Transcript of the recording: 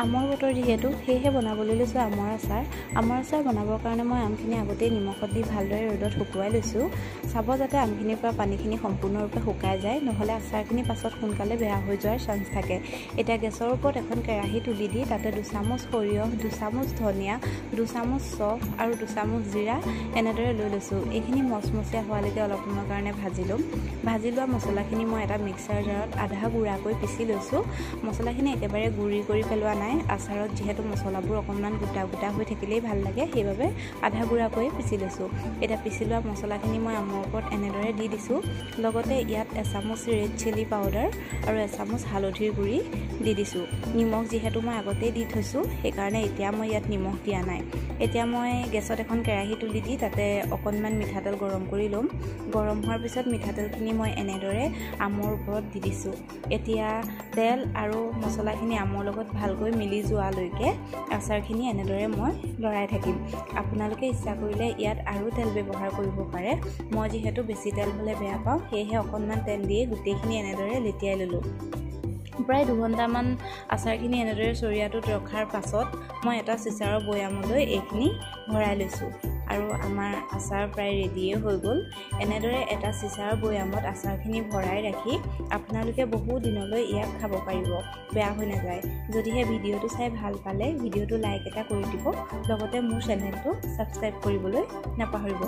আমৰ বতৰ যিহেতু সেয়েহে বনাবলৈ লৈছোঁ আমৰ আচাৰ বনাবৰ কাৰণে মই আমখিনি আগতেই নিমখত দি ভালদৰে ৰ'দত শুকুৱাই লৈছোঁ চাব যাতে আমখিনিৰ পৰা পানীখিনি সম্পূৰ্ণৰূপে শুকাই যায় নহ'লে আচাৰখিনি পাছত সোনকালে বেয়া হৈ যোৱাৰ চান্স থাকে এতিয়া গেছৰ ওপৰত এখন কেৰাহী তুলি দি তাতে 2 চামুচ সৰিয়হ 2 চামুচ ধনিয়া 2 চামুচ চফ আৰু 2 চামুচ জিৰা এনেদৰে লৈ লৈছোঁ এইখিনি মচমচীয়া হোৱালৈকে অলপ সময়ৰ কাৰণে ভাজি লোৱা মছলাখিনি মই এটা মিক্সাৰ জাৰত আধা গুড়াকৈ পিচি লৈছোঁ মছলাখিনি একেবাৰে গুড়ি কৰি পেলোৱা নাই আচাৰত যেহেতু মছলাবোৰ অকণমান গোটা হৈ থাকিলেই ভাল লাগে সেইবাবে আধা গুড়াকৈ পিচি লৈছোঁ এটা পিচি লোৱা মছলাখিনি মই আমৰ ওপৰত এনেদৰে দি দিছোঁ লগতে ইয়াত 1 চামুচ ৰেড চিলি পাউডাৰ আৰু 1 চামুচ হালধিৰ গুড়ি দি দিছোঁ নিমখ যেহেতু মই আগতেই দি থৈছোঁ সেইকাৰণে এতিয়া মই ইয়াত নিমখ দিয়া নাই এতিয়া মই গেছত এখন কেৰাহী তুলি দি তাতে অকণমান মিঠাতেল গৰম কৰি ল'ম গৰম হোৱাৰ পিছত মিঠাতেলখিনি মই এনেদৰে আমৰ ওপৰত দি দিছোঁ এতিয়া তেল আৰু মছলাখিনি আমৰ লগত ভালকৈ মিলি যোৱালৈকে আচাৰখিনি এনেদৰে মই লৰাই থাকিম আপোনালোকে ইচ্ছা কৰিলে ইয়াত আৰু তেল ব্যৱহাৰ কৰিব পাৰে মই যেহেতু বেছি তেল হ'লে বেয়া পাওঁ সেয়েহে অকণমান তেল দিয়ে গোটেইখিনি এনেদৰে লেটিয়াই ল'লোঁ প্ৰায় 2 ঘণ্টামান আচাৰখিনি এনেদৰে চৰিয়াটোত ৰখাৰ পাছত মই এটা চিচাৰৰ বৈয়ামলৈ এইখিনি ভৰাই লৈছোঁ আৰু আমাৰ আচাৰ প্ৰায় ৰেডিয়ে হৈ গ'ল এনেদৰে এটা চিচাৰৰ বৈয়ামত আচাৰখিনি ভৰাই ৰাখি আপোনালোকে বহু দিনলৈ ইয়াক খাব পাৰিব বেয়া হৈ নাযায় যদিহে ভিডিঅ'টো চাই ভাল পালে ভিডিঅ'টো লাইক এটা কৰি দিব লগতে মোৰ চেনেলটো ছাবস্ক্ৰাইব কৰিবলৈ নাপাহৰিব